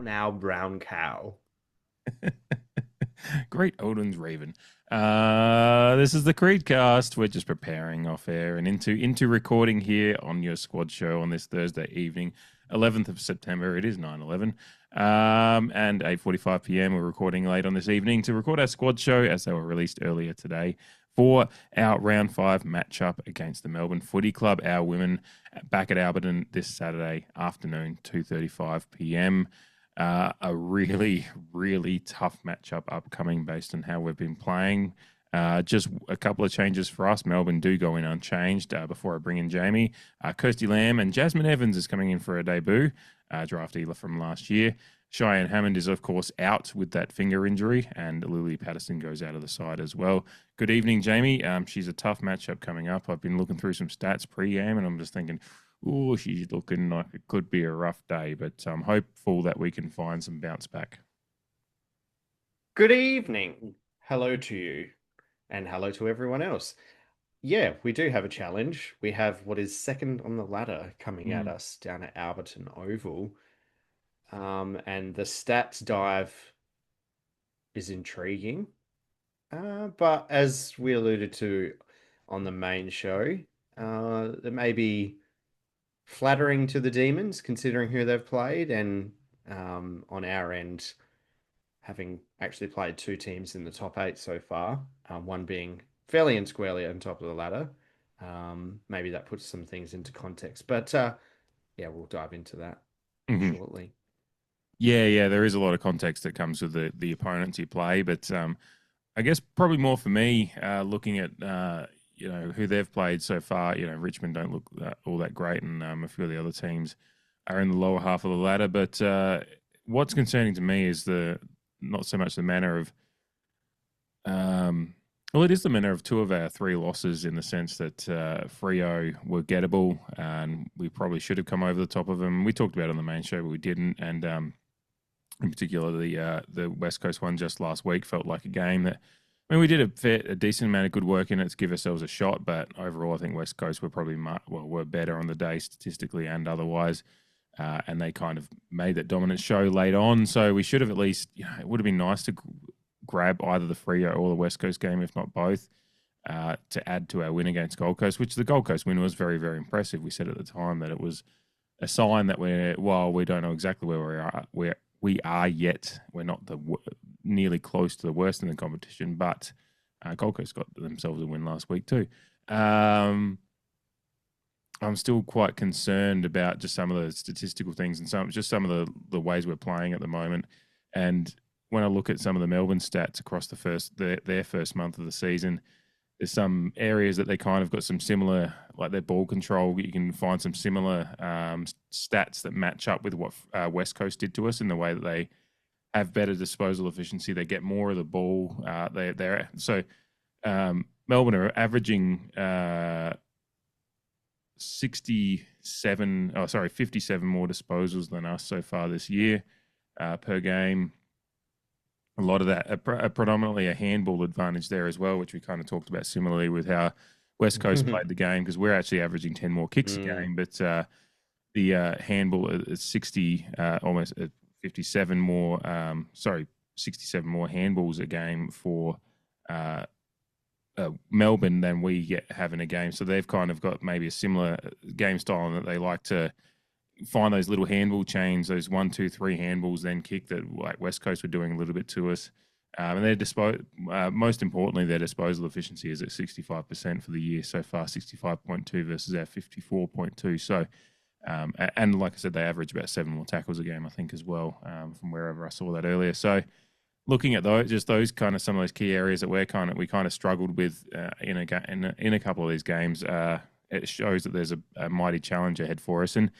Now, brown cow. Great Odin's Raven. This is the CREEDCAST. We're just preparing off air and into recording here on your squad show on this Thursday evening, 11th of September. It is 9/11. And 8:45 p.m. We're recording late on this evening to record our squad show as they were released earlier today for our round 5 matchup against the Melbourne Footy Club. Our women back at Alberton this Saturday afternoon, 2:35 p.m. A really, really tough matchup upcoming based on how we've been playing. Just a couple of changes for us. Melbourne do go in unchanged before I bring in Jamie. Kirsty Lamb and Jasmine Evans is coming in for a debut, draftee from last year. Cheyenne Hammond is, of course, out with that finger injury, and Lily Patterson goes out of the side as well. Good evening, Jamie. She's a tough matchup coming up. I've been looking through some stats pre-game, and I'm just thinking, oh, she's looking like it could be a rough day, but I'm hopeful that we can find some bounce back. Good evening. Hello to you, and hello to everyone else. Yeah, we do have a challenge. We have what is second on the ladder coming at Mm. us down at Alberton Oval. And the stats dive is intriguing. But as we alluded to on the main show, it may be flattering to the Demons considering who they've played, and on our end, having actually played two teams in the top eight so far, one being fairly and squarely on top of the ladder. Maybe that puts some things into context, but yeah, we'll dive into that Hmm. shortly. Yeah, there is a lot of context that comes with the opponents you play, but I guess probably more for me, looking at who they've played so far. Richmond don't look all that great, and a few of the other teams are in the lower half of the ladder. But what's concerning to me is the not so much the manner of well, it is the manner of two of our three losses in the sense that Frio were gettable, and we probably should have come over the top of them. We talked about it on the main show, but we didn't, and in particular the West Coast one just last week felt like a game that. I mean, we did a decent amount of good work in it to give ourselves a shot, but overall, I think West Coast were probably were better on the day statistically and otherwise, and they kind of made that dominant show late on. So we should have at least, it would have been nice to grab either the Freo or the West Coast game, if not both, to add to our win against Gold Coast. Which the Gold Coast win was very, very impressive. We said at the time that it was a sign that while we don't know exactly where we are yet. We're not nearly close to the worst in the competition, but Gold Coast got themselves a win last week too. I'm still quite concerned about just some of the statistical things and some of the ways we're playing at the moment. And when I look at some of the Melbourne stats across their first month of the season, there's some areas that they kind of got some similar, like their ball control. You can find some similar stats that match up with what West Coast did to us in the way that they have better disposal efficiency. They get more of the ball. Melbourne are averaging 57 more disposals than us so far this year per game. A lot of that, predominantly a handball advantage there as well, which we kind of talked about similarly with how West Coast played the game, because we're actually averaging 10 more kicks a Mm. game, but the handball is 60, almost 57 more, 67 more handballs a game for Melbourne than we have in a game. So they've kind of got maybe a similar game style in that they like to find those little handball chains, those 1, 2, 3 handballs, then kick that like West Coast were doing a little bit to us. And most importantly, their disposal efficiency is at 65% for the year so far, 65.2 versus our 54.2. So, and like I said, they average about 7 more tackles a game, I think, as well, from wherever I saw that earlier. So, looking at those kind of some of those key areas that we kind of struggled with in a couple of these games, it shows that there's a mighty challenge ahead for us. And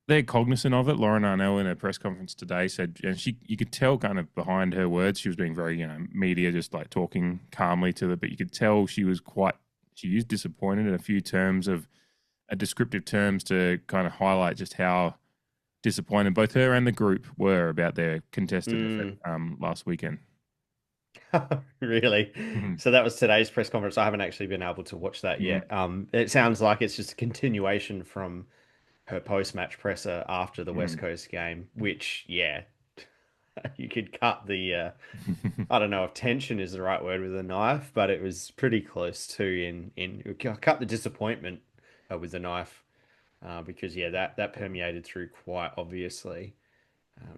they're cognizant of it. Lauren Arnell in a press conference today said, and you could tell kind of behind her words, she was being very, media, just like talking calmly to her, but you could tell she used disappointed in a few terms of descriptive terms to kind of highlight just how disappointed both her and the group were about their contested effort Mm. last weekend. Really? Mhm. So that was today's press conference. I haven't actually been able to watch that Mhm. yet. It sounds like it's just a continuation from her post-match presser after the West Mm. Coast game, which, yeah, you could cut the I don't know if tension is the right word with a knife, but it was pretty close to in you cut the disappointment with a knife because yeah, that permeated through quite obviously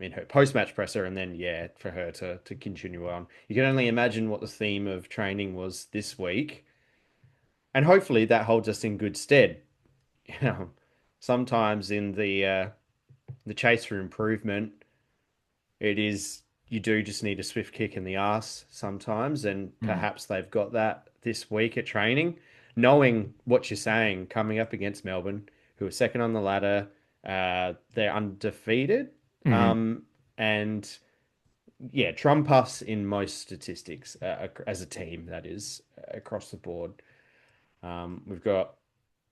in her post-match presser, and then yeah, for her to continue on. You can only imagine what the theme of training was this week, and hopefully that holds us in good stead. You know, sometimes in the chase for improvement, it is you do just need a swift kick in the ass sometimes, and Mm. perhaps they've got that this week at training, knowing what you're saying coming up against Melbourne, who are second on the ladder. They're undefeated, Mm. and yeah, trump us in most statistics as a team. That is across the board. We've got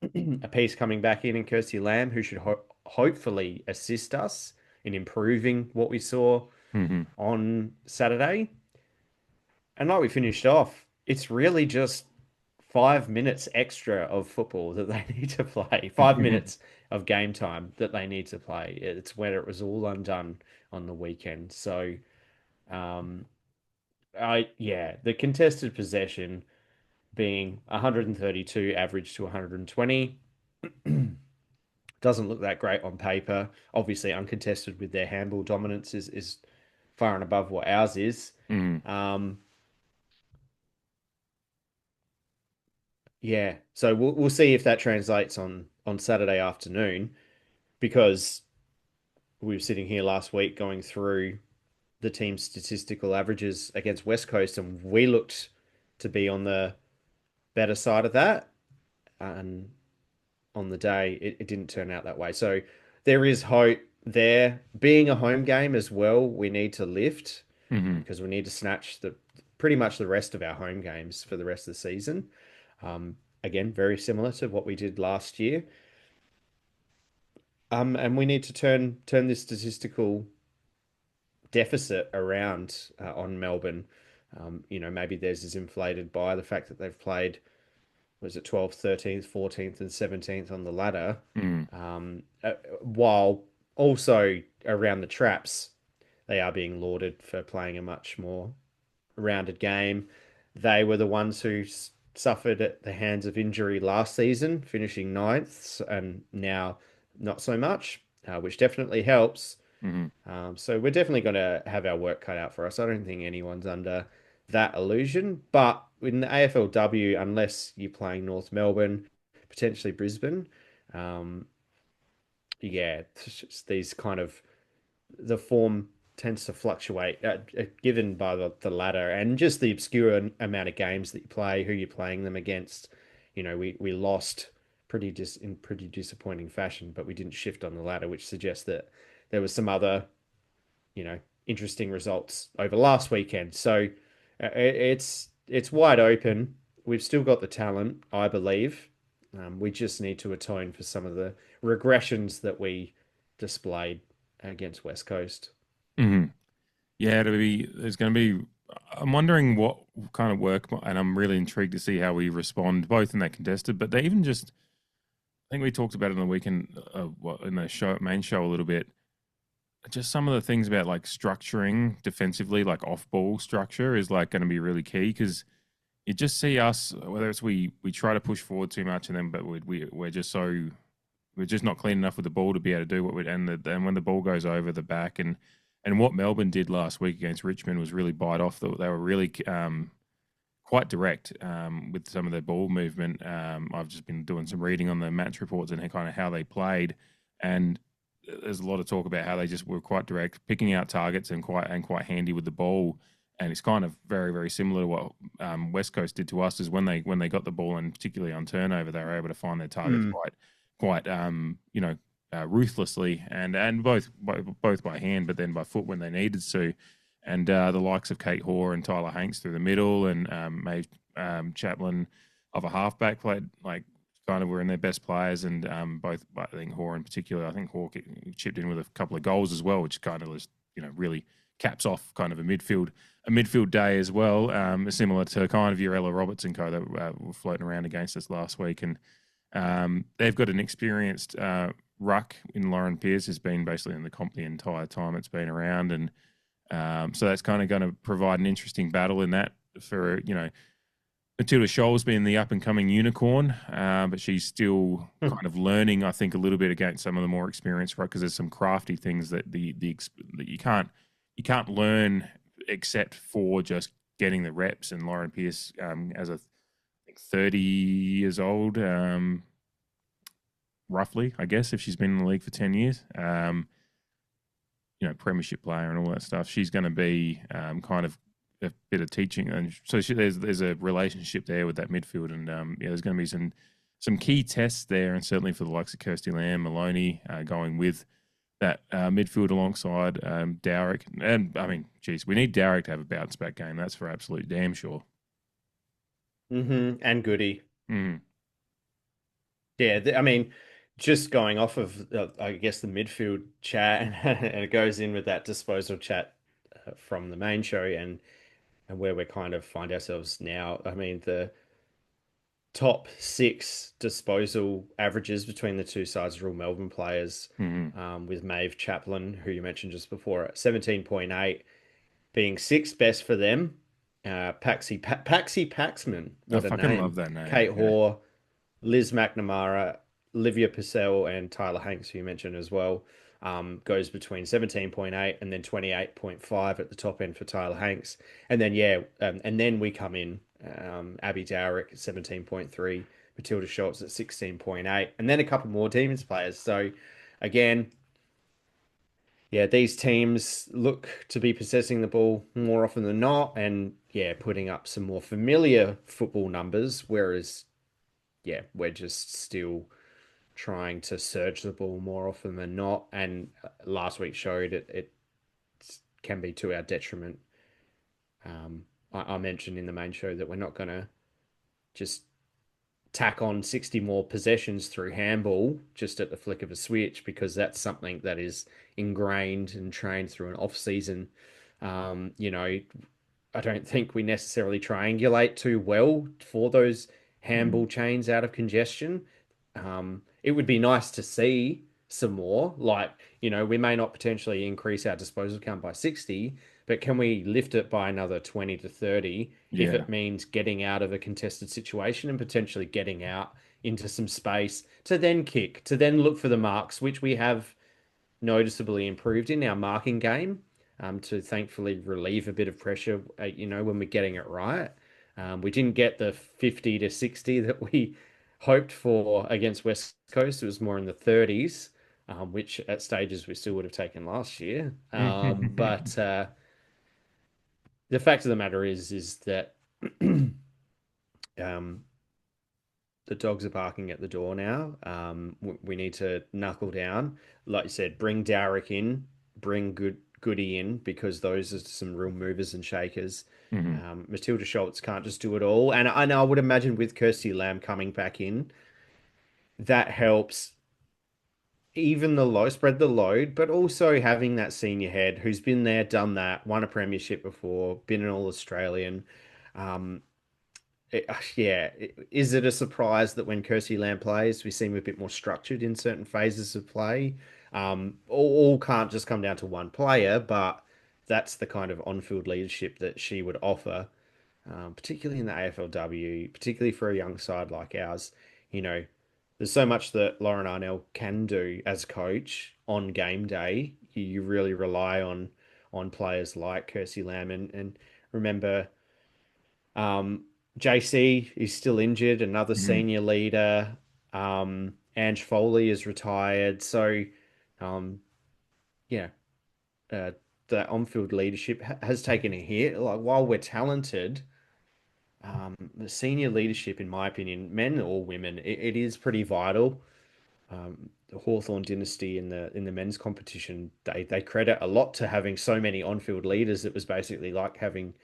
a piece coming back in Kirsty Lamb, who should hopefully assist us in improving what we saw Mm. on Saturday. And like we finished off, it's really just 5 minutes extra of football that they need to play, 5 minutes of game time that they need to play. It's where it was all undone on the weekend. So, um, yeah, the contested possession being 132 average to 120 doesn't look that great on paper. Obviously, uncontested with their handball dominance is far and above what ours is. Mm. Um, Yeah, so we'll see if that translates on Saturday afternoon because we were sitting here last week going through the team's statistical averages against West Coast, and we looked to be on the better side of that. And on the day, it didn't turn out that way. So there is hope there. Being a home game as well, we need to lift Mm. because we need to snatch the pretty much the rest of our home games for the rest of the season. Again, very similar to what we did last year. And we need to turn this statistical deficit around on Melbourne. Maybe theirs is inflated by the fact that they've played, was it 12th, 13th, 14th, and 17th on the ladder, Mm. while also around the traps, they are being lauded for playing a much more rounded game. They were the ones who suffered at the hands of injury last season, finishing ninth, and now not so much, which definitely helps. Mm. So we're definitely going to have our work cut out for us. I don't think anyone's under that illusion. But in the AFLW, unless you're playing North Melbourne, potentially Brisbane, um, yeah, it's just these kind of the form tends to fluctuate given by the ladder and just the obscure amount of games that you play, who you're playing them against. We lost in pretty disappointing fashion, but we didn't shift on the ladder, which suggests that there was some other interesting results over last weekend. So it's wide open. We've still got the talent, I believe. We just need to atone for some of the regressions that we displayed against West Coast. Mm. Yeah, there's going to be. I'm wondering what kind of work, and I'm really intrigued to see how we respond, both in that contested, but they even just. I think we talked about it on the weekend, in the main show a little bit. Just some of the things about like structuring defensively, like off ball structure, is like going to be really key because you just see us, whether it's we try to push forward too much, and then but we're just so we're just not clean enough with the ball to be able to do what we and when the ball goes over the back and what Melbourne did last week against Richmond was really bite off. They were really quite direct with some of their ball movement. I've just been doing some reading on the match reports and kind of how they played, and there's a lot of talk about how they just were quite direct, picking out targets and quite handy with the ball. And it's kind of very very similar to what West Coast did to us. Is when they got the ball and particularly on turnover, they were able to find their targets Mm. quite ruthlessly and both by hand, but then by foot when they needed to. And the likes of Kate Hoare and Tyler Hanks through the middle, and Mae Chaplin of a halfback played like kind of were in their best players, and both I think Hoare in particular. I think Hoare chipped in with a couple of goals as well, which kind of was really caps off kind of a midfield day as well, similar to kind of your Ella Roberts and co that were floating around against us last week, and they've got an experienced ruck in Lauren Pierce has been basically in the comp the entire time it's been around, and so that's kind of going to provide an interesting battle in that for Matilda Scholl's been the up and coming unicorn, but she's still kind of learning, I think, a little bit against some of the more experienced, right? Because there's some crafty things that that you can't learn except for just getting the reps. And Lauren Pierce, as a I think 30 years old, roughly, I guess, if she's been in the league for 10 years, premiership player and all that stuff, she's going to be kind of a bit of teaching, and so there's a relationship there with that midfield, and there's going to be some key tests there, and certainly for the likes of Kirsty Lamb, Maloney, going with that midfield alongside Dowrick, and I mean, geez, we need Dowrick to have a bounce back game. That's for absolute damn sure. And Goody. Mm. Yeah, I mean, just going off of, I guess, the midfield chat, and it goes in with that disposal chat from the main show, and where we kind of find ourselves now. I mean, the top six disposal averages between the two sides are all Melbourne players, Mm-hmm. with Maeve Chaplin, who you mentioned just before, at 17.8, being sixth best for them. Paxi Paxman, I what a fucking love name. that name. Kate Yeah. Hoare, Liz McNamara, Olivia Purcell, and Tyler Hanks, who you mentioned as well, goes between 17.8 and then 28.5 at the top end for Tyler Hanks. And then, yeah, and then we come in, Abby Dowrick at 17.3, Matilda Schultz at 16.8, and then a couple more Demons players. So, again, yeah, these teams look to be possessing the ball more often than not, and yeah, putting up some more familiar football numbers, whereas yeah, we're just still trying to surge the ball more often than not. And last week showed it can be to our detriment. I mentioned in the main show that we're not going to just tack on 60 more possessions through handball just at the flick of a switch, because that's something that is ingrained and trained through an off season. You know, I don't think we necessarily triangulate too well for those Mm. handball chains out of congestion. It would be nice to see some more. Like, we may not potentially increase our disposal count by 60, but can we lift it by another 20 to 30 if Yeah. it means getting out of a contested situation and potentially getting out into some space to then kick, to then look for the marks, which we have noticeably improved in our marking game, to thankfully relieve a bit of pressure, when we're getting it right. We didn't get the 50 to 60 that we hoped for against West Coast. It was more in the 30s, which at stages we still would have taken last year. But the fact of the matter is that um, the dogs are barking at the door now. We need to knuckle down. Like you said, bring Dowrick in, bring Goody in, because those are some real movers and shakers. Hmm. Matilda Schultz can't just do it all. And I know, I would imagine with Kirsty Lamb coming back in, that helps even the low, spread the load, but also having that senior head who's been there, done that, won a premiership before, been an All Australian. Um, yeah, is it a surprise that when Kirsty Lamb plays, we seem a bit more structured in certain phases of play? All can't just come down to one player, but that's the kind of on-field leadership that she would offer, particularly in the AFLW, particularly for a young side like ours. You know, there's so much that Lauren Arnell can do as coach on game day. You really rely on players like Kirsty Lamb, and remember, JC is still injured, another Hmm. senior leader. Ange Foley is retired. So, um, yeah, uh, the on-field leadership has taken a hit. Like, while we're talented, the senior leadership, in my opinion, men or women, it is pretty vital. The Hawthorn dynasty in the men's competition, they credit a lot to having so many on-field leaders. It was basically like having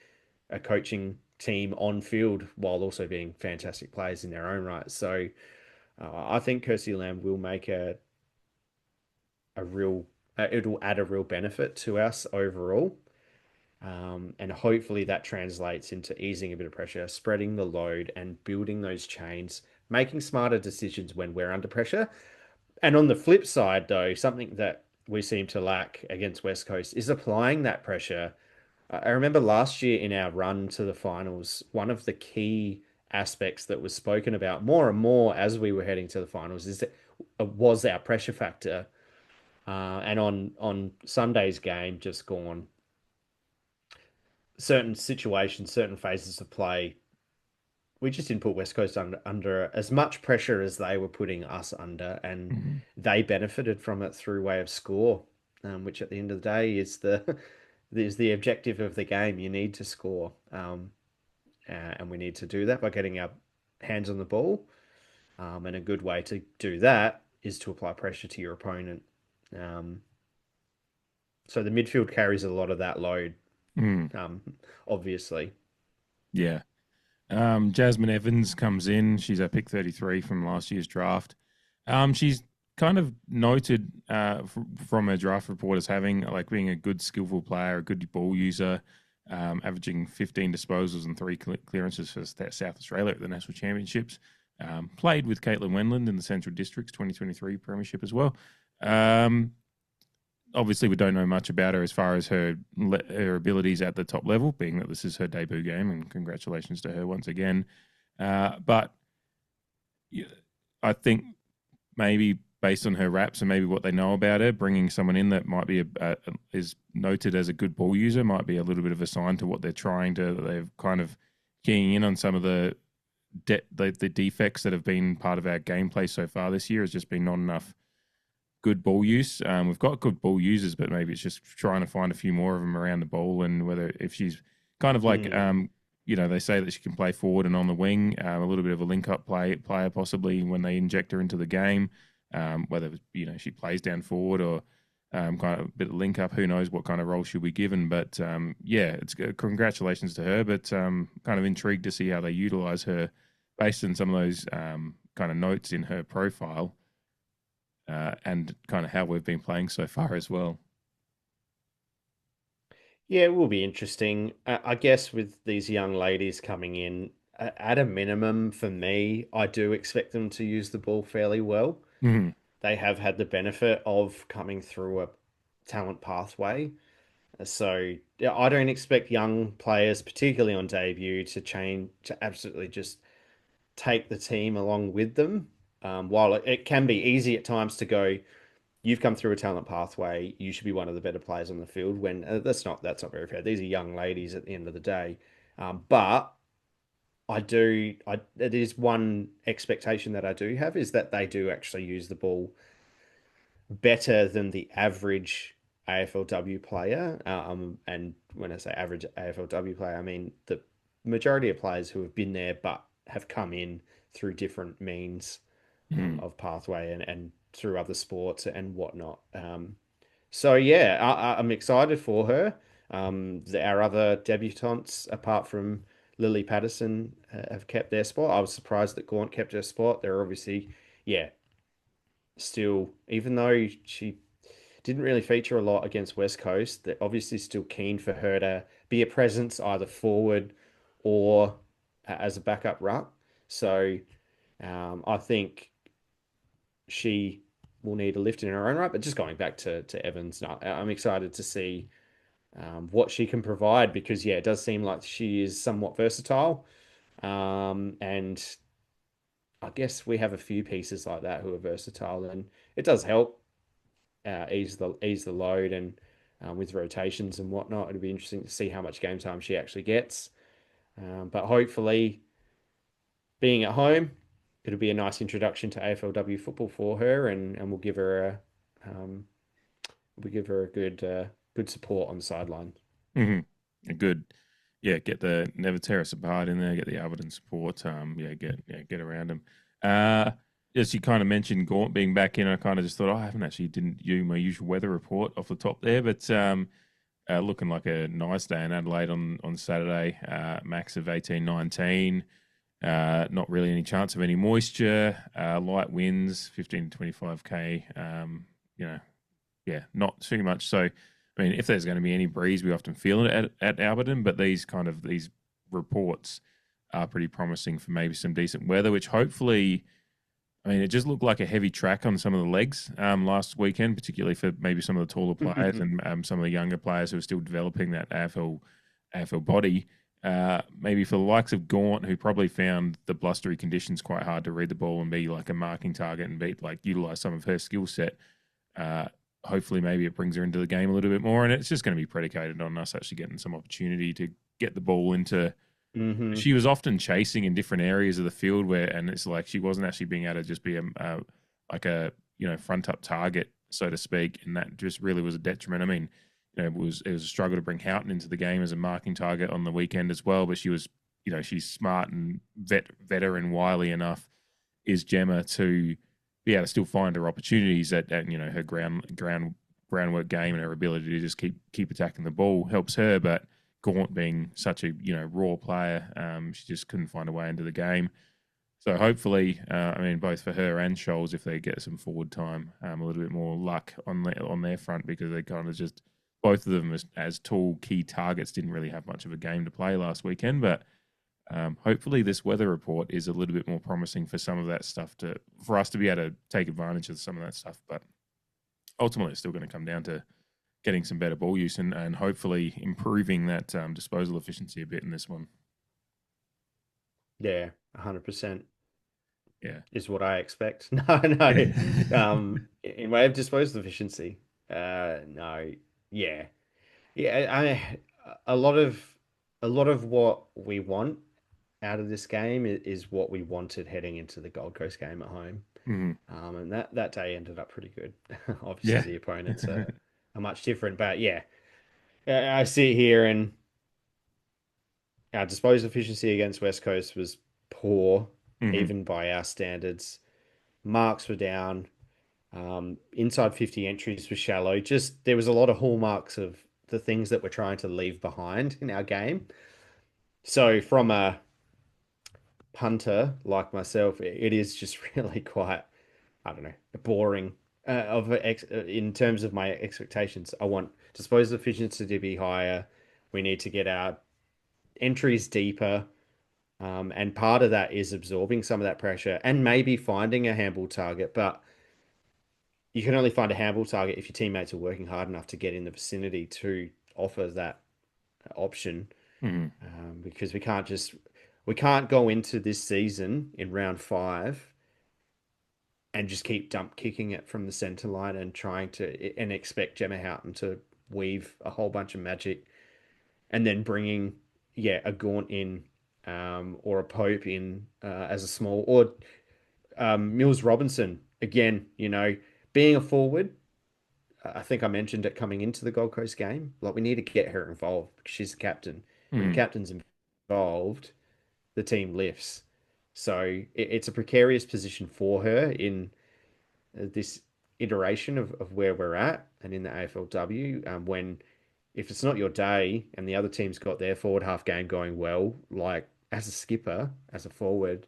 a coaching team on field while also being fantastic players in their own right. So I think Kirsty Lamb will make a real it'll add a real benefit to us overall. And hopefully that translates into easing a bit of pressure, spreading the load, and building those chains, making smarter decisions when we're under pressure. And on the flip side, though, something that we seem to lack against West Coast is applying that pressure. I remember last year in our run to the finals, one of the key aspects that was spoken about more and more as we were heading to the finals is that was our pressure factor. And on Sunday's game, just gone, certain situations, certain phases of play, we just didn't put West Coast under as much pressure as they were putting us under, and Mhm. they benefited from it through way of score, which at the end of the day is the objective of the game. You need to score, and we need to do that by getting our hands on the ball. And a good way to do that is to apply pressure to your opponent. Um, so the midfield carries a lot of that load, Mm. um, obviously. Yeah. Jasmine Evans comes in. She's a pick 33 from last year's draft. She's kind of noted from her draft report as having like being a good skillful player, a good ball user, averaging 15 disposals and three clearances for South Australia at the National Championships. Played with Caitlin Wenland in the Central Districts 2023 Premiership as well. Um, Obviously, we don't know much about her as far as her abilities at the top level, being that this is her debut game, and congratulations to her once again. But yeah, I think maybe based on her raps and maybe what they know about her, bringing someone in that might be is noted as a good ball user might be a little bit of a sign to what they're trying to. They've kind of keying in on some of the defects that have been part of our gameplay so far this year. Has just been not enough good ball use. We've got good ball users, but maybe it's just trying to find a few more of them around the ball. And whether if she's kind of like, Mm. they say that she can play forward and on the wing, a little bit of a link up player possibly when they inject her into the game. Whether she plays down forward or kind of a bit of link up, who knows what kind of role she'll be given. But yeah, it's congratulations to her. But kind of intrigued to see how they utilize her based on some of those kind of notes in her profile and kind of how we've been playing so far as well. Yeah, it will be interesting. I guess with these young ladies coming in, at a minimum, for me, I do expect them to use the ball fairly well. Mm, They have had the benefit of coming through a talent pathway. So yeah, I don't expect young players, particularly on debut, to absolutely just take the team along with them. While it can be easy at times to go, you've come through a talent pathway, you should be one of the better players on the field. When that's not very fair. These are young ladies at the end of the day. But it is one expectation that I do have is that they do actually use the ball better than the average AFLW player. And when I say average AFLW player, I mean the majority of players who have been there but have come in through different means mm, of pathway and through other sports and whatnot. So yeah, I'm excited for her. Our other debutantes, apart from Lily Patterson, have kept their spot. I was surprised that Gaunt kept her spot. They're obviously, yeah, still, even though she didn't really feature a lot against West Coast, they're obviously still keen for her to be a presence either forward or as a backup ruck. So I think she will need a lift in her own right. But just going back to Evans, no, I'm excited to see what she can provide because, yeah, it does seem like she is somewhat versatile. And I guess we have a few pieces like that who are versatile, and it does help ease the load and with rotations and whatnot. It'll be interesting to see how much game time she actually gets. But hopefully, being at home, it'll be a nice introduction to AFLW football for her, and um, we'll give her a good support on the sideline. mm. Good. Yeah, get the never tear us apart in there. Get the Alberton support. Get around them. Uh, as you kind of mentioned, Gaunt being back in, I kind of just thought, I haven't actually didn't do my usual weather report off the top there, but looking like a nice day in Adelaide on Saturday. Max of 18, 19. Not really any chance of any moisture. Light winds, 15 to 25k. You know, yeah, not too much. So, I mean, if there's going to be any breeze, we often feel it at Alberton, but these reports are pretty promising for maybe some decent weather, which hopefully I mean, it just looked like a heavy track on some of the legs last weekend, particularly for maybe some of the taller players and some of the younger players who are still developing that AFL body. Maybe for the likes of Gaunt, who probably found the blustery conditions quite hard to read the ball and be like a marking target and be like utilize some of her skill set. Uh, Hopefully, maybe it brings her into the game a little bit more, and it's just going to be predicated on us actually getting some opportunity to get the ball into. Hmm. She was often chasing in different areas of the field where, and it's like she wasn't actually being able to just be like a front up target, so to speak, and that just really was a detriment. I mean, it was a struggle to bring Houghton into the game as a marking target on the weekend as well, but she was, she's smart and veteran wily enough is Gemma to be able to still find her opportunities at her groundwork game, and her ability to just keep attacking the ball helps her, but Gaunt being such a raw player, she just couldn't find a way into the game. So hopefully, I mean, both for her and Scholes, if they get some forward time, a little bit more luck on their front, because they kind of just both of them as tall key targets didn't really have much of a game to play last weekend. But hopefully, this weather report is a little bit more promising for some of that stuff for us to be able to take advantage of some of that stuff. But ultimately, it's still going to come down to getting some better ball use and hopefully improving that disposal efficiency a bit in this one. Yeah, 100% Yeah. is what I expect. No, no. In way of disposal efficiency, no, yeah, yeah. A lot of what we want out of this game is what we wanted heading into the Gold Coast game at home. Mhm. And that day ended up pretty good. Obviously, Yeah. the opponents are much different, but yeah, I see it here, and our disposal efficiency against West Coast was poor, Mhm. even by our standards. Marks were down. Inside 50 entries was shallow. Just there was a lot of hallmarks of the things that we're trying to leave behind in our game. So from a punter like myself, it is just really quite, I don't know, boring in terms of my expectations. I want disposal efficiency to be higher. We need to get our entries deeper. And part of that is absorbing some of that pressure and maybe finding a handball target. But you can only find a handball target if your teammates are working hard enough to get in the vicinity to offer that option. Mhm. Because we can't go into this season in round 5 and just keep dump kicking it from the center line and trying to and expect Gemma Houghton to weave a whole bunch of magic and then bringing a Gaunt in or a Pope in as a small or Mules-Robinson again. Being a forward. I think I mentioned it coming into the Gold Coast game. Like we need to get her involved because she's the captain. When the Mhm. captain's involved, the team lifts. So it's a precarious position for her in this iteration of where we're at and in the AFLW. When if it's not your day and the other team's got their forward half game going well, like as a skipper, as a forward,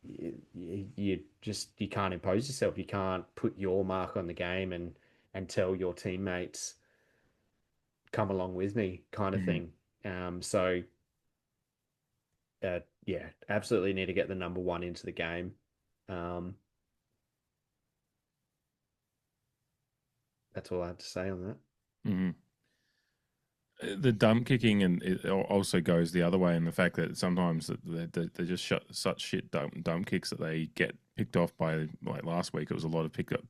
you just you can't impose yourself. You can't put your mark on the game and tell your teammates come along with me kind of Mhm. thing. So yeah, absolutely need to get the number one into the game. Um, that's all I have to say on that. Mhm. The dump kicking and it also goes the other way in the fact that sometimes they just shut such shit dump kicks that they get picked off by, like last week it was a lot of pick off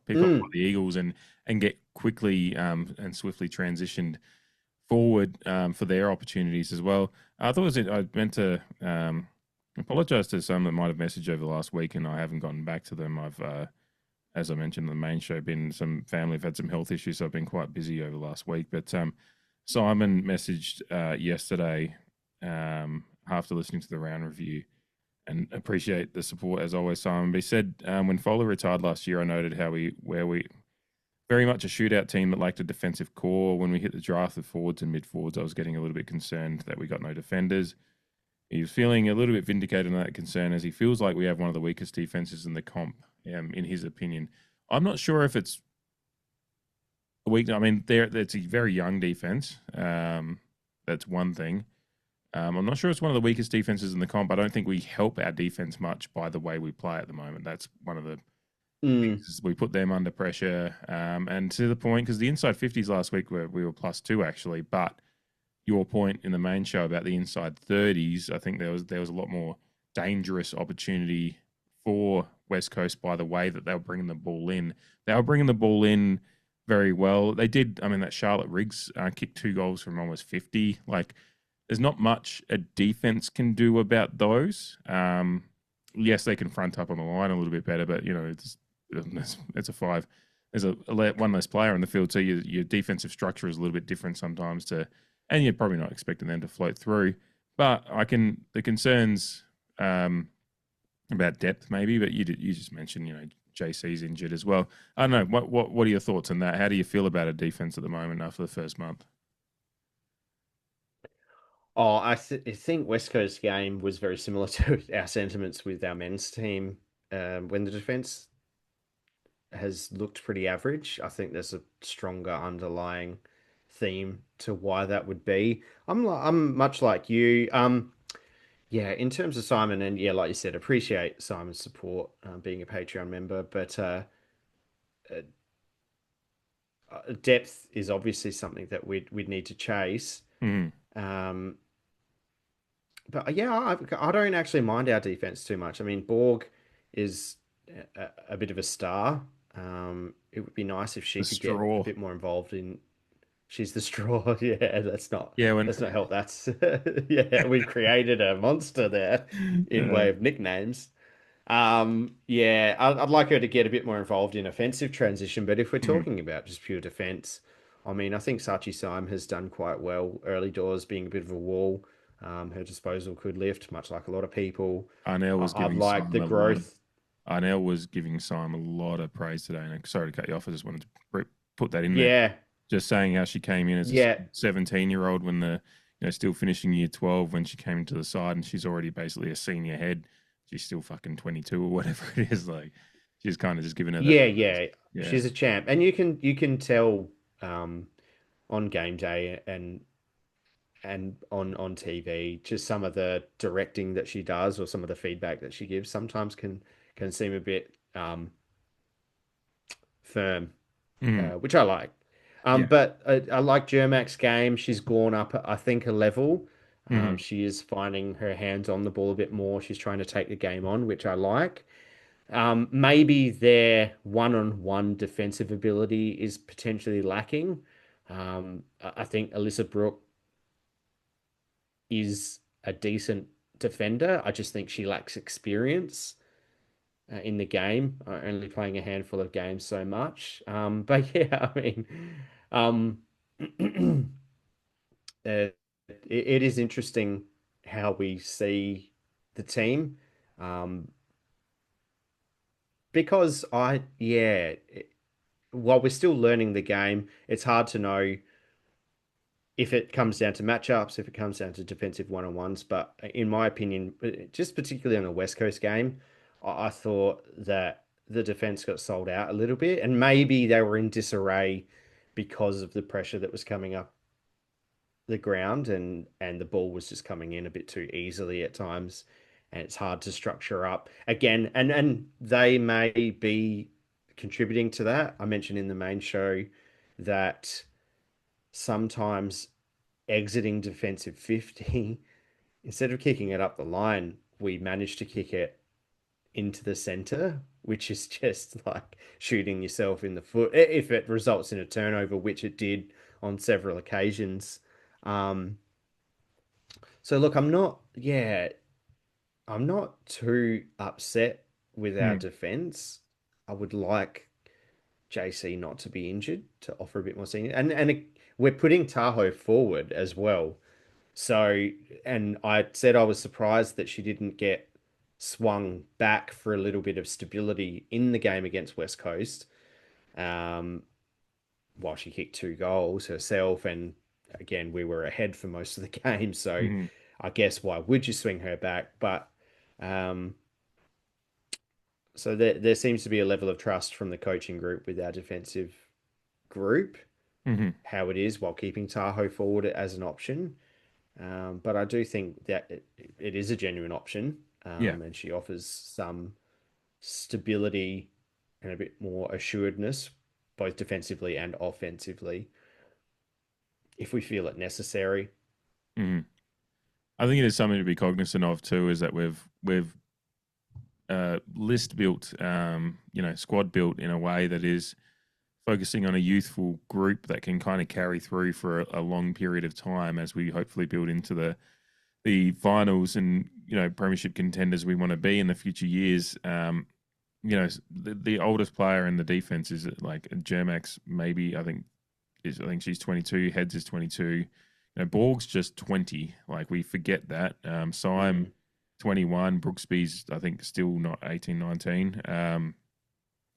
by Mm. the Eagles and get quickly and swiftly transitioned forward for their opportunities as well. I thought I meant to apologize to some that might have messaged over the last week and I haven't gotten back to them. I've as I mentioned in the main show, been some family have had some health issues, so I've been quite busy over the last week. But Simon messaged yesterday after listening to the round review and appreciate the support as always, Simon. But he said when Fowler retired last year, I noted where we very much a shootout team that lacked a defensive core. When we hit the draft of forwards and mid forwards, I was getting a little bit concerned that we got no defenders. He was feeling a little bit vindicated on that concern as he feels like we have one of the weakest defenses in the comp, in his opinion. I'm not sure if it's a weak. I mean, it's a very young defense. That's one thing. I'm not sure it's one of the weakest defenses in the comp. I don't think we help our defense much by the way we play at the moment. That's one of the Mm. things is we put them under pressure. And to the point, because the inside 50s last week we were +2 actually, but your point in the main show about the inside 30s, I think there was a lot more dangerous opportunity for West Coast by the way that they were bringing the ball in. They were bringing the ball in very well. They did. I mean, that Charlotte Riggs kicked 2 goals from almost 50. Like, there's not much a defense can do about those. Yes, they can front up on the line a little bit better, but it's a five. There's one less player in the field, so your defensive structure is a little bit different sometimes and you're probably not expecting them to float through. But the concerns about depth maybe, but you just mentioned JC's injured as well. I don't know. What are your thoughts on that? How do you feel about a defense at the moment after the first month? Oh, I think West Coast game was very similar to our sentiments with our men's team. When the defense has looked pretty average, I think there's a stronger underlying theme to why that would be. I'm much like you. Yeah, in terms of Simon, and yeah, like you said, appreciate Simon's support, being a Patreon member, but uh, depth is obviously something that we'd need to chase. Mm, Um, but yeah, I don't actually mind our defense too much. I mean, Borg is a bit of a star. It would be nice if the she could get a straw. bit more involved in. She's the straw. Yeah, Yeah, when that's not help. That's yeah, we've created a monster there in way of nicknames. Yeah, I'd like her to get a bit more involved in offensive transition, but if we're mhm. talking about just pure defense, I mean, I think Sachi Sime has done quite well early doors, being a bit of a wall. Her disposal could lift, much like a lot of people. Arnell was I've giving liked the Simon a lot of growth. Arnell was giving Simon a lot of praise today. And sorry to cut you off. I just wanted to put that in there. Yeah, Just saying how she came in as a yeah, 17-year-old when still finishing year 12 when she came into the side and she's already basically a senior head. She's still fucking 22 or whatever it is. Like, she's kind of just giving her that yeah, praise. yeah. Yeah. She's a champ, and you can tell um, on game day and on TV, just some of the directing that she does or some of the feedback that she gives sometimes can seem a bit firm, Mm. which I like. Yeah. But I like Jermak's game. She's gone up, I think, a level. Mm-hmm. She is finding her hands on the ball a bit more. She's trying to take the game on, which I like. Maybe their one-on-one defensive ability is potentially lacking. I think Alyssa Brooke is a decent defender. I just think she lacks experience in the game, only playing a handful of games so much. But yeah, I mean, um, it is interesting how we see the team. Um, because while we're still learning the game, it's hard to know if it comes down to matchups, if it comes down to defensive one-on-ones. But in my opinion, just particularly on the West Coast game, I thought that the defense got sold out a little bit, and maybe they were in disarray because of the pressure that was coming up the ground, and the ball was just coming in a bit too easily at times, and it's hard to structure up again. And they may be contributing to that. I mentioned in the main show that sometimes exiting defensive 50, instead of kicking it up the line, we managed to kick it into the center, which is just like shooting yourself in the foot if it results in a turnover, which it did on several occasions. Um, so look, I'm not too upset with our Mm. defense. I would like JC not to be injured to offer a bit more senior, and we're putting Tahoe forward as well. So, and I said I was surprised that she didn't get swung back for a little bit of stability in the game against West Coast, um, while she kicked 2 goals herself. And again, we were ahead for most of the game. So Mm-hmm. I guess why would you swing her back? But um, so there seems to be a level of trust from the coaching group with our defensive group, Mm-hmm. how it is while keeping Tahoe forward as an option. But I do think that it is a genuine option, Yeah. and she offers some stability and a bit more assuredness, both defensively and offensively, if we feel it necessary. Mm. I think it is something to be cognizant of too. Is that we've list built, squad built in a way that is focusing on a youthful group that can kind of carry through for a long period of time as we hopefully build into the finals and premiership contenders we want to be in the future years. The oldest player in the defense is like Germax. Maybe I think she's 22. Heads is 22. Borg's just 20. Like we forget that. Syme Mm, 21. Brooksby's I think still not 18, 19.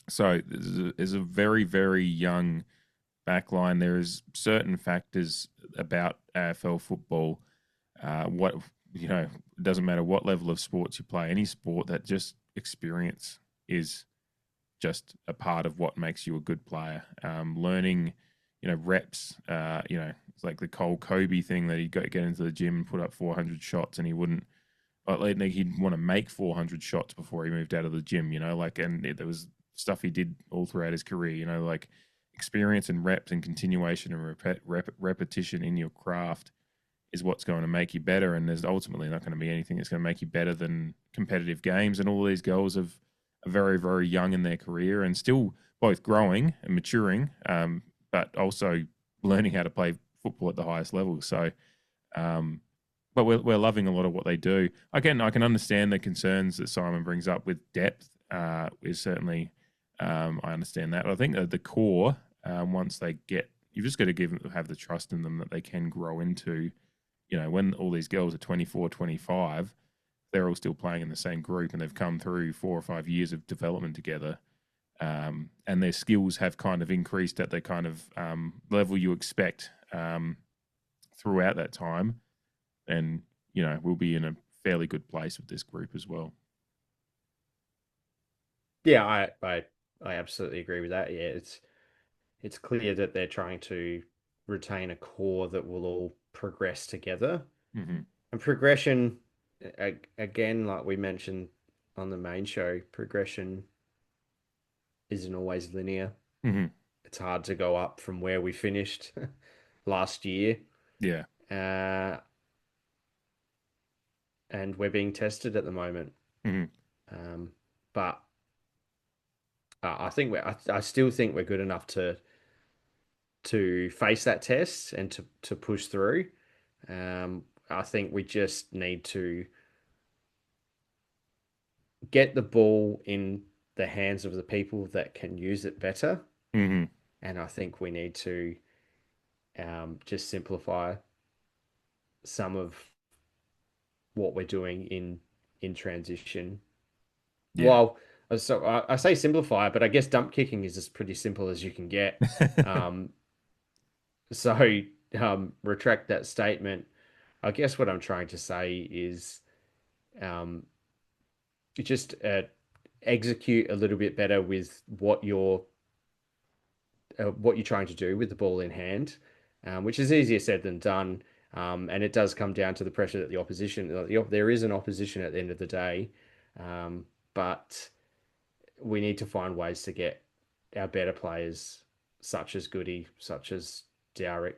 So there's a very, very young backline. There is certain factors about AFL football. What it doesn't matter what level of sports you play. Any sport, that just experience is just a part of what makes you a good player. Learning, reps. It's like the Cole Kobe thing that he'd get into the gym and put up 400 shots, and he wouldn't. Like he'd want to make 400 shots before he moved out of the gym. There was stuff he did all throughout his career. Like experience and reps and continuation and repetition in your craft is what's going to make you better. And there's ultimately not going to be anything that's going to make you better than competitive games. And all these girls are very, very young in their career and still both growing and maturing, but also learning how to play football at the highest level. So, but we're loving a lot of what they do. Again, I can understand the concerns that Simon brings up with depth. Is certainly, I understand that. But I think that the core, once they get, you've just got to have the trust in them that they can grow into. When all these girls are 24, 25, they're all still playing in the same group and they've come through 4 or 5 years of development together. And their skills have kind of increased at the kind of level you expect throughout that time. And, we'll be in a fairly good place with this group as well. yeah, I absolutely agree with that. Yeah, it's clear that they're trying to retain a core that will all progress together. Mm-hmm. And progression, again, like we mentioned on the main show, progression isn't always linear. Mm-hmm. It's hard to go up from where we finished last year. Yeah. Uh, and we're being tested at the moment. Mm-hmm. Um, but I think I still think we're good enough to face that test and to push through. I think we just need to get the ball in the hands of the people that can use it better. Mm-hmm. And I think we need to just simplify some of what we're doing in transition. Yeah. Well, so I say simplify, but I guess dump kicking is as pretty simple as you can get. Um, so retract that statement. I guess what I'm trying to say is um, just execute a little bit better with what you're trying to do with the ball in hand, which is easier said than done. And it does come down to the pressure that the opposition, there is an opposition at the end of the day, but we need to find ways to get our better players, such as Goody, such as Dowrick,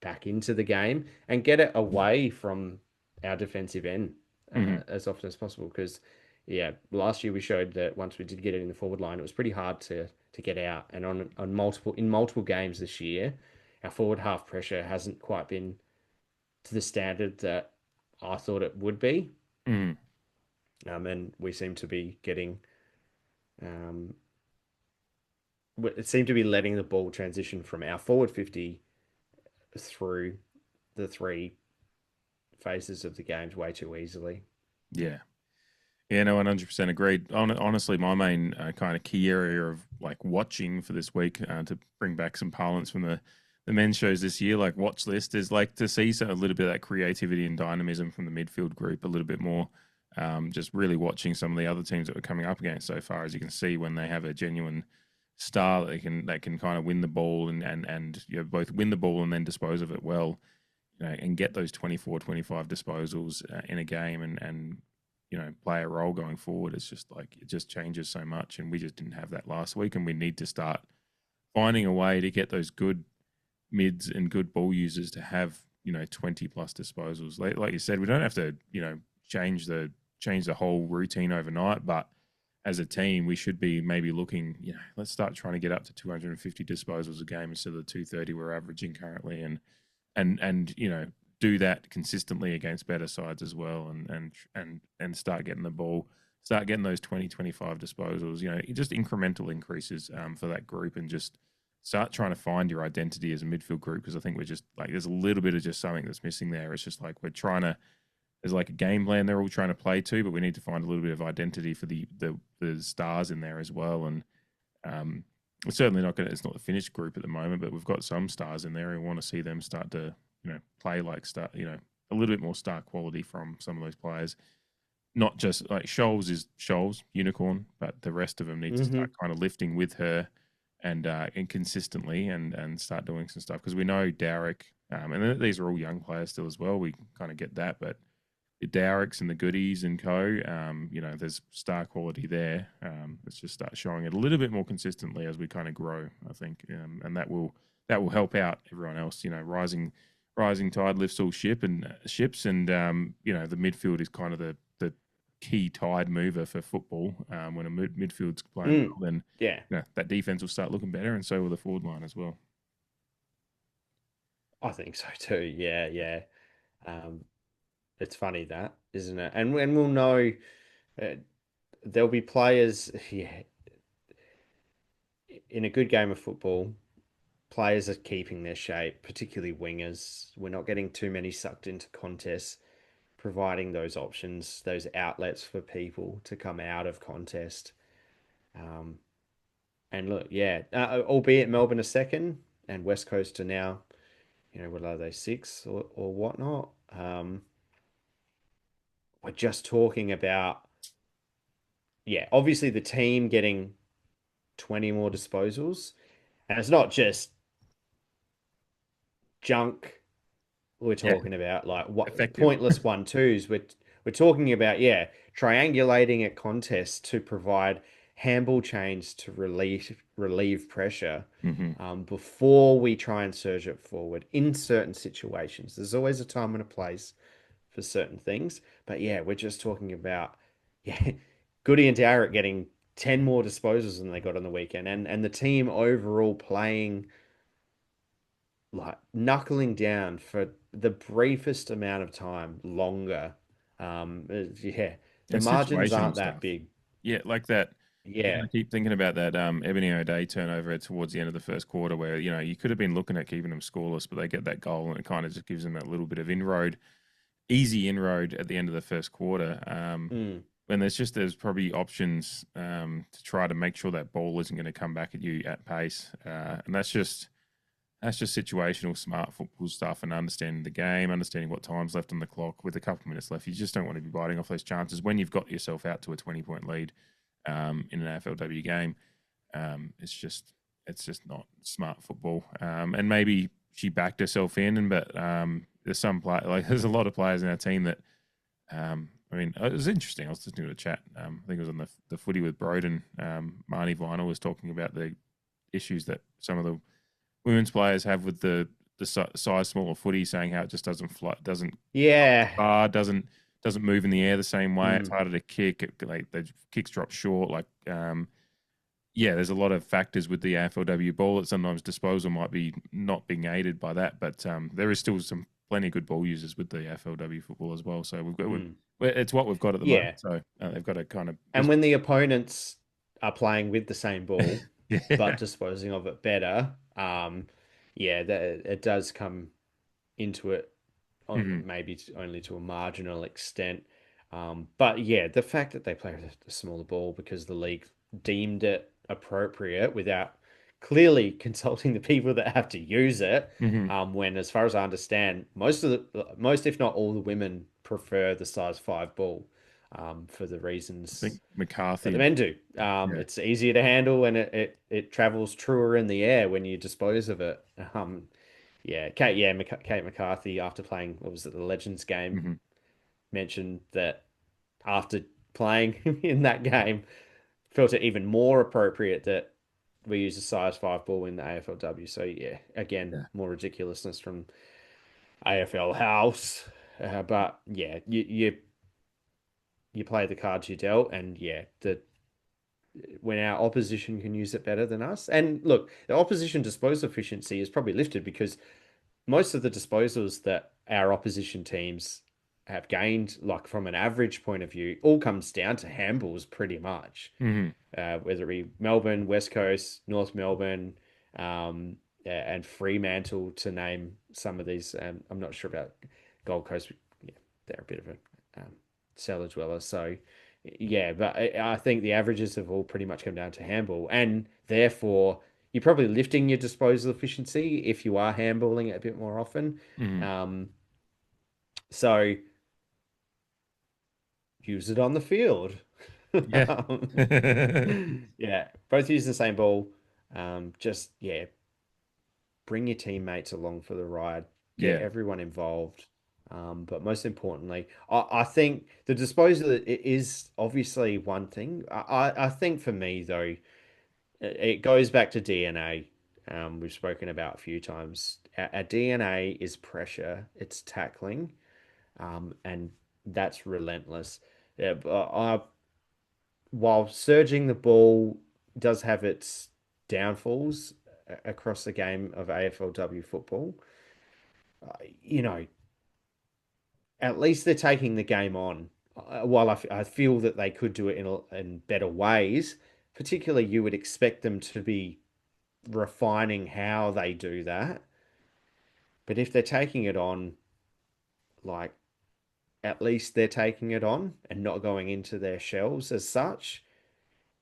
back into the game and get it away from our defensive end Mm-hmm. as often as possible. Because, yeah, last year we showed that once we did get it in the forward line, it was pretty hard to get out. And on multiple games this year, our forward half pressure hasn't quite been to the standard that I thought it would be. Mm-hmm. And we seem to be getting um, it seemed to be letting the ball transition from our forward 50 through the three phases of the games way too easily. Yeah. Yeah, no, 100% agreed. Honestly, my main kind of key area of like watching for this week to bring back some parlance from the men's shows this year, like watch list, is like to see a little bit of that creativity and dynamism from the midfield group a little bit more. Just really watching some of the other teams that we're coming up against so far, as you can see, when they have a genuine star that can kind of win the ball and both win the ball and then dispose of it well. and get those 24, 25 disposals in a game and play a role going forward. It's just like it just changes so much, and we just didn't have that last week, and we need to start finding a way to get those good mids and good ball users to have 20 plus disposals. Like you said, we don't have to change the whole routine overnight, but as a team, we should be maybe looking, let's start trying to get up to 250 disposals a game instead of the 230 we're averaging currently, and do that consistently against better sides as well, and start getting the ball, start getting those 20, 25 disposals, just incremental increases for that group, and just start trying to find your identity as a midfield group, because I think we're just like there's a little bit of just something that's missing there. It's just like we're trying to there's like a game plan they're all trying to play to, but we need to find a little bit of identity for the stars in there as well. And it's certainly not going to, it's not the finished group at the moment, but we've got some stars in there. And we want to see them start to, play like a little bit more star quality from some of those players. Not just like Scholes is Scholes, unicorn, but the rest of them need to Hmm. start kind of lifting with her and consistently and start doing some stuff. Because we know Derek, and these are all young players still as well. We kind of get that, but the Dowricks and the Goodies and co. There's star quality there. Let's just start showing it a little bit more consistently as we kind of grow, I think, and that will help out everyone else. Rising tide lifts all ships, and the midfield is kind of the key tide mover for football. When a midfield's playing Mm. well, then Yeah, that defense will start looking better, and so will the forward line as well. I think so too. Yeah, yeah. Um, it's funny that, isn't it? And when we'll know, uh, there'll be players, yeah, in a good game of football, players are keeping their shape, particularly wingers. We're not getting too many sucked into contests, providing those options, those outlets for people to come out of contest. Um, and look, yeah, albeit Melbourne are second and West Coast are now, what are they, six or whatnot? We're just talking about, yeah, obviously the team getting 20 more disposals. And it's not just junk we're Yeah, talking about, like what effective. pointless one twos. We're talking about, yeah, triangulating at contests to provide handball chains to relieve pressure, Hmm. before we try and surge it forward in certain situations. There's always a time and a place for certain things. But yeah, we're just talking about, yeah, Goody and Darrett getting 10 more disposals than they got on the weekend, and the team overall playing, like, knuckling down for the briefest amount of time longer. Yeah, the And margins situational aren't that stuff. big. Yeah, like that. Again, Yeah. I keep thinking about that Ebony O'Day turnover towards the end of the first quarter, where you could have been looking at keeping them scoreless, but they get that goal, and it kind of just gives them that little bit of inroad, easy inroad at the end of the first quarter. Mm. When there's probably options to try to make sure that ball isn't going to come back at you at pace, and that's just situational smart football stuff, and understanding the game, understanding what time's left on the clock with a couple of minutes left. You just don't want to be biting off those chances when you've got yourself out to a 20-point lead in an AFLW game. It's just not smart football. And maybe she backed herself in, but there's some play like there's a lot of players in our team that. I mean, it was interesting. I was listening to a chat. I think it was on the footy with Broden. Marnie Vinyl was talking about the issues that some of the women's players have with the size smaller footy, saying how it just doesn't fly, doesn't Yeah. far, doesn't move in the air the same way. It's Mm. harder to kick. Like the kicks drop short. Yeah, there's a lot of factors with the AFLW ball that sometimes disposal might be not being aided by that, but there is still some plenty of good ball users with the AFLW football as well. So Mm. it's what we've got at the moment. Yeah. So they've got to kind of And when the opponents are playing with the same ball, yeah. but disposing of it better, yeah, that it does come into it, Mhm. maybe only to a marginal extent. But yeah, the fact that they play with a smaller ball because the league deemed it appropriate without clearly consulting the people that have to use it. Mhm. When, as far as I understand, most, if not all, the women prefer the size five ball, for the I think reasons that McCarthy the and men do. yeah. It's easier to handle and it travels truer in the air when you dispose of it. Kate McCarthy, after playing, what was it, the Legends game, Hmm. mentioned that after playing in that game, felt it even more appropriate that we use a size 5 ball in the AFLW. So yeah, again, Yeah. more ridiculousness from AFL House. But yeah, you play the cards you dealt, and yeah, the when our opposition can use it better than us. And look, the opposition disposal efficiency is probably lifted because most of the disposals that our opposition teams have gained, like from an average point of view, all comes down to handballs pretty much. Hmm. Whether it be Melbourne, West Coast, North Melbourne, and Fremantle, to name some of these. I'm not sure about Gold Coast. Yeah, they're a bit of a cellar dweller. So, yeah, but I think the averages have all pretty much come down to handball. And therefore, you're probably lifting your disposal efficiency if you are handballing it a bit more often. Hmm. Um, so, use it on the field. Yeah. Yeah, both use the same ball. Just yeah, bring your teammates along for the ride. Get Yeah. everyone involved. But most importantly, I think the disposal is obviously one thing. I think for me though, it goes back to DNA. We've spoken about a few times. Our DNA is pressure. It's tackling. And that's relentless. Yeah, but while surging the ball does have its downfalls across the game of AFLW football, you know, at least they're taking the game on. While I feel that they could do it in better ways, particularly you would expect them to be refining how they do that. But if they're taking it on, like at least they're taking it on and not going into their shells as such.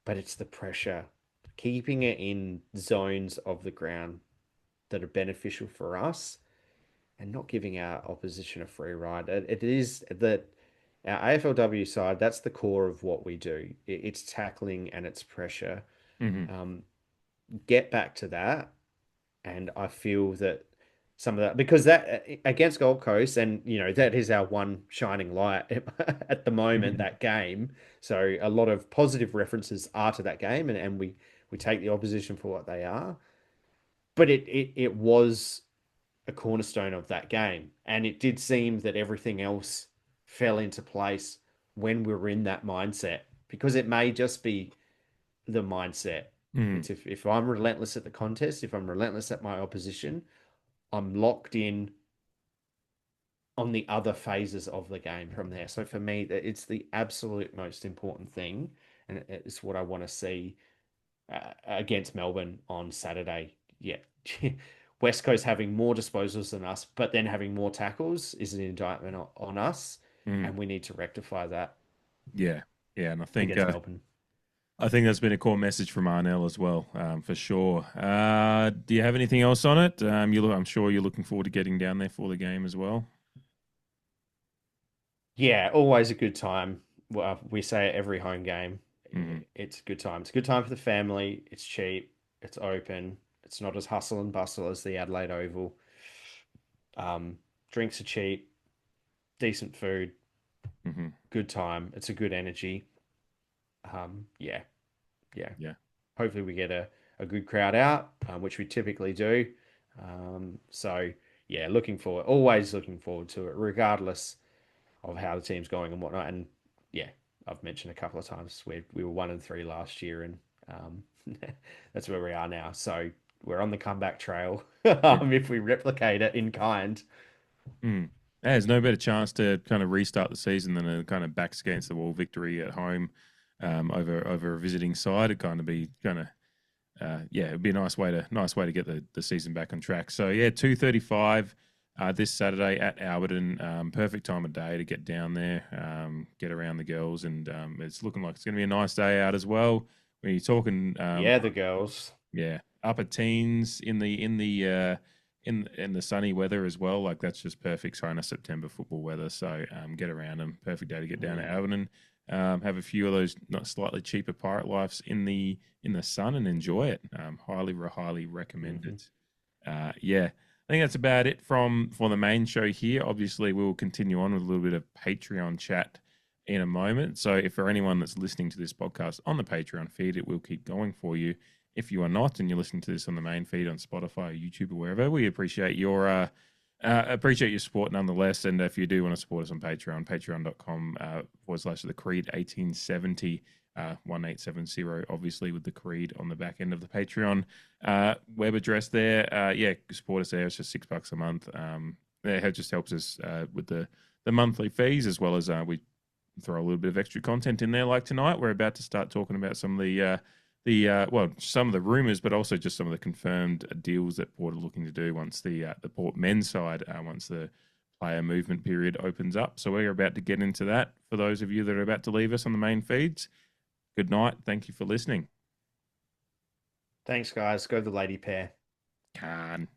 But it's the pressure, keeping it in zones of the ground that are beneficial for us and not giving our opposition a free ride. It is that our AFLW side, that's the core of what we do. It's tackling and it's pressure. Hmm. Um, get back to that. And I feel that some of that, because that against Gold Coast, and that is our one shining light at the moment, Hmm. that game. So a lot of positive references are to that game, and we take the opposition for what they are. But it was a cornerstone of that game, and it did seem that everything else fell into place when we were in that mindset, because it may just be the mindset. Hmm. It's if I'm relentless at the contest, if I'm relentless at my opposition, I'm locked in on the other phases of the game from there. So for me, it's the absolute most important thing, and it's what I want to see against Melbourne on Saturday. Yeah, West Coast having more disposals than us, but then having more tackles is an indictment on us, Hmm. and we need to rectify that Yeah. Yeah. And against Melbourne. I think that's been a core message from Arnell as well, for sure. Do you have anything else on it? I'm sure you're looking forward to getting down there for the game as well. Yeah, always a good time. Well, we say it every home game. Hmm. It's a good time. It's a good time for the family. It's cheap. It's open. It's not as hustle and bustle as the Adelaide Oval. Um, Drinks are cheap, decent food, Hmm. good time. It's a good energy. Yeah, yeah. Yeah. Hopefully we get a good crowd out, which we typically do. So yeah, always looking forward to it, regardless of how the team's going and whatnot. And yeah, I've mentioned a couple of times we were 1-3 last year, and um, that's where we are now. So we're on the comeback trail Yeah. if we replicate it in kind. Mm. Yeah, there's no better chance to kind of restart the season than a kind of backs against the wall victory at home, over a visiting side. It kind of yeah, it'd be a nice way to get the season back on track. So yeah, 2:35 this Saturday at Alberton. Perfect time of day to get down there, get around the girls, and it's looking like it's going to be a nice day out as well. When you're talking, Yeah, the girls. yeah, upper teens in the sunny weather as well. Like that's just perfect kind of September football weather. So get around them. Perfect day to get down to Mm. Alberton. Have a few of those not slightly cheaper pirate lifes in the sun and enjoy it. Highly recommended. Hmm. Yeah, think that's about it for the main show here. Obviously, we will continue on with a little bit of Patreon chat in a moment. So if for anyone that's listening to this podcast on the Patreon feed, it will keep going for you. If you are not and you're listening to this on the main feed on Spotify or YouTube or wherever, we appreciate your support nonetheless. And if you do want to support us on Patreon, patreon.com / the Creed 1870 1870, obviously with the Creed on the back end of the Patreon web address there. Support us there. It's just $6 a month. It just helps us with the monthly fees, as well as we throw a little bit of extra content in there. Like tonight, we're about to start talking about some of some of the rumors, but also just some of the confirmed deals that Port are looking to do once the Port men's side, once the player movement period opens up. So we're about to get into that. For those of you that are about to leave us on the main feeds, good night. Thank you for listening. Thanks, guys. Go the lady pair. Can.